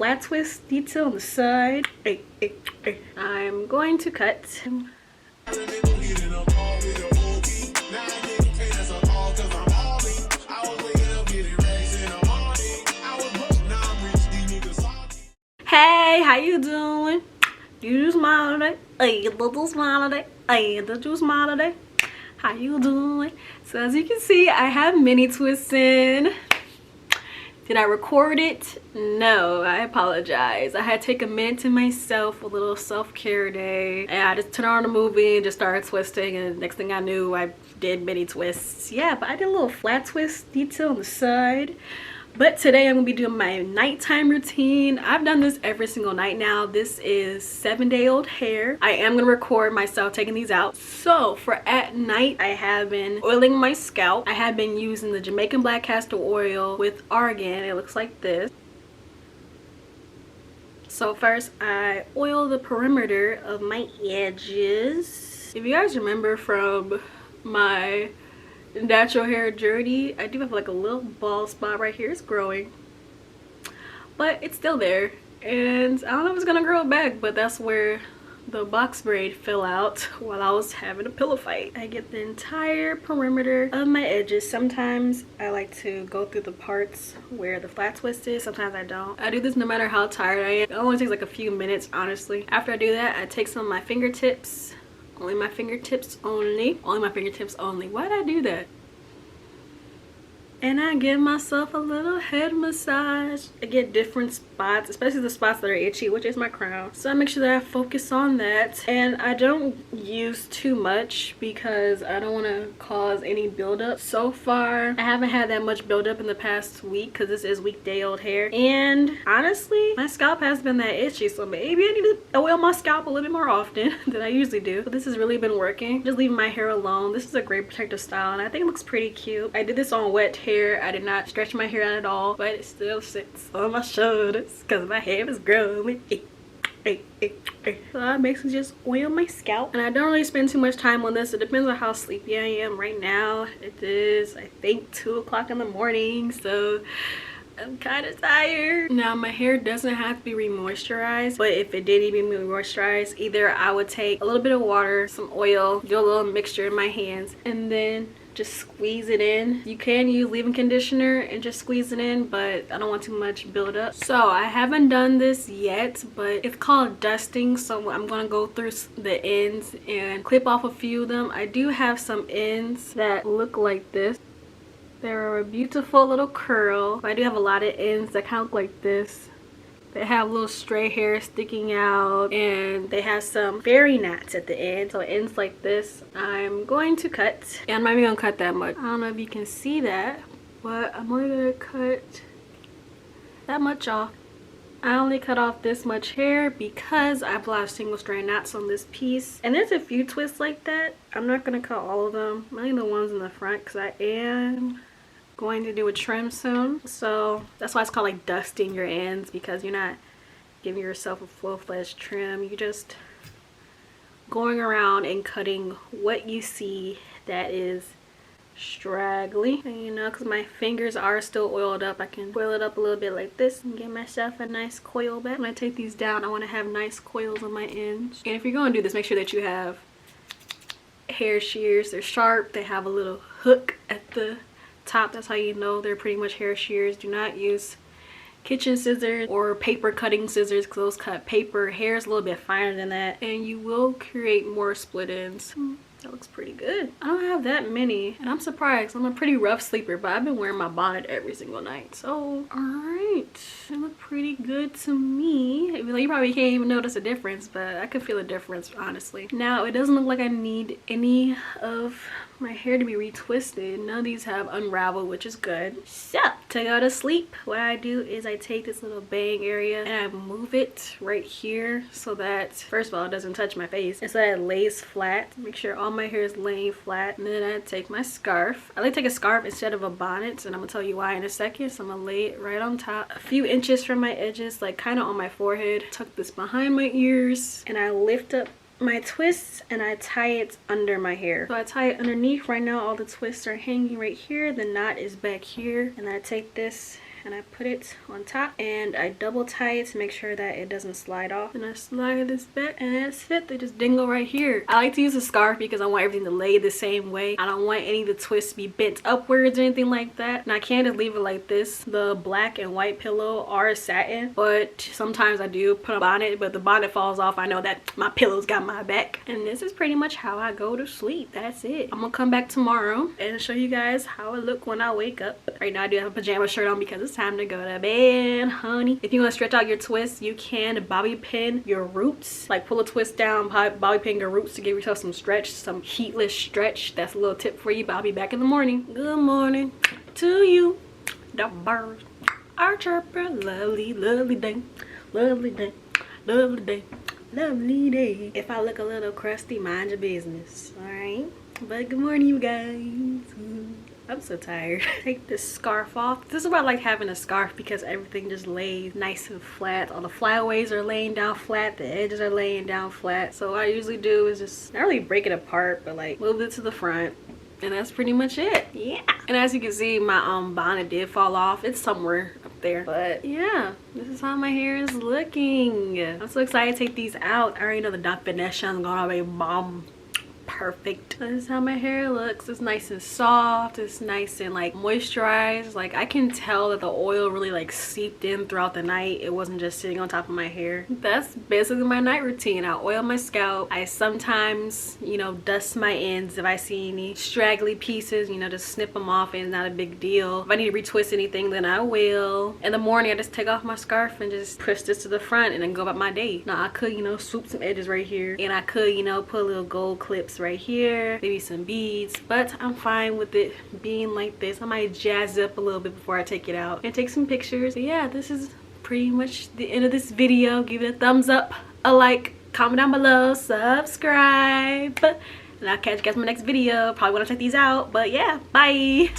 Flat twist detail on the side. Hey, hey, hey. I'm going to cut. Hey, how you doing? You smile today? Hey, little smile today? Hey, did you smile today? How you doing? So as you can see, I have mini twists in. Did I record it? No, I apologize. I had to take a minute to myself, a little self-care day. And I just turned on a movie and just started twisting, and next thing I knew, I did mini twists. Yeah, but I did a little flat twist detail on the side. But today I'm gonna be doing my nighttime routine. I've done this every single night now. This is 7-day-old hair. I am gonna record myself taking these out. So for at night, I have been oiling my scalp. I have been using the Jamaican black castor oil with Argan. It looks like this. So first I oil the perimeter of my edges. If you guys remember from my natural hair journey, I do have like a little bald spot right here. It's growing, but it's still there, and I don't know if it's gonna grow back, but that's where the box braid fell out while I was having a pillow fight. I get the entire perimeter of my edges. Sometimes I like to go through the parts where the flat twist is, sometimes I don't. I do this no matter how tired I am. It only takes like a few minutes, honestly. After I do that, I take some of my fingertips. Only my fingertips only. Only my fingertips only. Why did I do that? And I give myself a little head massage. I get different spots, especially the spots that are itchy, which is my crown. So I make sure that I focus on that. And I don't use too much because I don't want to cause any buildup. So far, I haven't had that much buildup in the past week because this is weekday-old hair. And honestly, my scalp has been that itchy, so maybe I need to oil my scalp a little bit more often than I usually do. But this has really been working. Just leaving my hair alone. This is a great protective style, and I think it looks pretty cute. I did this on wet hair. I did not stretch my hair out at all, but it still sits on my shoulders because my hair is growing. So I basically just oil my scalp, and I don't really spend too much time on this. It depends on how sleepy I am. Right now it is, I think, 2 o'clock in the morning, so I'm kind of tired. Now my hair doesn't have to be re-moisturized, but if it did need to be re-moisturized, either I would take a little bit of water, some oil, do a little mixture in my hands, and then just squeeze it in. You can use leave-in conditioner and just squeeze it in, but I don't want too much buildup. So I haven't done this yet, but it's called dusting, so I'm gonna go through the ends and clip off a few of them. I do have some ends that look like this. They're a beautiful little curl, but I do have a lot of ends that kind of look like this. They have little stray hair sticking out, and they have some fairy knots at the end, so it ends like this. I'm going to cut, and I'm not even gonna cut that much. I don't know if you can see that, but I'm only gonna cut that much off. I only cut off this much hair because I have a lot of single strand knots on this piece, and there's a few twists like that. I'm not gonna cut all of them, only the ones in the front, because I am going to do a trim soon. So that's why it's called like dusting your ends, because you're not giving yourself a full-fledged trim. You're just going around and cutting what you see that is straggly. And you know, because my fingers are still oiled up, I can coil it up a little bit like this and get myself a nice coil back. When I take these down, I want to have nice coils on my ends. And if you're going to do this, make sure that you have hair shears. They're sharp, they have a little hook at the top. That's how you know they're pretty much hair shears. Do not use kitchen scissors or paper cutting scissors, because those cut paper. Hair is a little bit finer than that, and you will create more split ends. That looks pretty good. I don't have that many, and I'm surprised. I'm a pretty rough sleeper, but I've been wearing my bonnet every single night. So, alright. They look pretty good to me. You probably can't even notice a difference, but I can feel a difference, honestly. Now, it doesn't look like I need any of my hair to be retwisted. None of these have unraveled, which is good. So, to go to sleep, what I do is I take this little bang area and I move it right here so that, first of all, it doesn't touch my face, and so that it lays flat. Make sure all my hair is laying flat. And then I take my scarf. I like to take a scarf instead of a bonnet, and I'm gonna tell you why in a second. So I'm gonna lay it right on top, a few inches from my edges, like kind of on my forehead. Tuck this behind my ears, and I lift up my twists and I tie it under my hair. So I tie it underneath. Right now all the twists are hanging right here, the knot is back here, and I take this and I put it on top and I double tie it to make sure that it doesn't slide off. And I slide this back and that's it. They just dingle right here. I like to use a scarf because I want everything to lay the same way. I don't want any of the twists to be bent upwards or anything like that. And I can't just leave it like this. The black and white pillow are satin, but sometimes I do put a bonnet, but the bonnet falls off. I know that my pillow's got my back. And this is pretty much how I go to sleep. That's it. I'm gonna come back tomorrow and show you guys how I look when I wake up. Right now I do have a pajama shirt on because it's time to go to bed, honey. If you want to stretch out your twists, you can bobby pin your roots. Like pull a twist down, bobby pin your roots to give yourself some stretch, some heatless stretch. That's a little tip for you, but I'll be back in the morning. Good morning to you. The birds are chirping. Lovely, lovely day. Lovely day. Lovely day. Lovely day. If I look a little crusty, mind your business. Alright? But good morning, you guys. I'm so tired. Take this scarf off. This is why I like having a scarf, because everything just lays nice and flat. All the flyaways are laying down flat. The edges are laying down flat. So what I usually do is just not really break it apart, but like move it to the front. And that's pretty much it. Yeah. And as you can see, my bonnet did fall off. It's somewhere up there. But yeah, this is how my hair is looking. I'm so excited to take these out. I already know the definition is gonna be bomb. Perfect. This is how my hair looks. It's nice and soft. It's nice and like moisturized. Like I can tell that the oil really like seeped in throughout the night. It wasn't just sitting on top of my hair. That's basically my night routine. I oil my scalp. I sometimes, you know, dust my ends if I see any straggly pieces, you know, just snip them off and it's not a big deal. If I need to retwist anything, then I will. In the morning, I just take off my scarf and just push this to the front and then go about my day. Now I could, you know, swoop some edges right here, and I could, you know, put little gold clips right here, maybe some beads, but I'm fine with it being like this. I might jazz it up a little bit before I take it out and take some pictures. But yeah, this is pretty much the end of this video. Give it a thumbs up, a like, comment down below, subscribe, and I'll catch you guys in my next video. Probably want to check these out, but yeah, bye.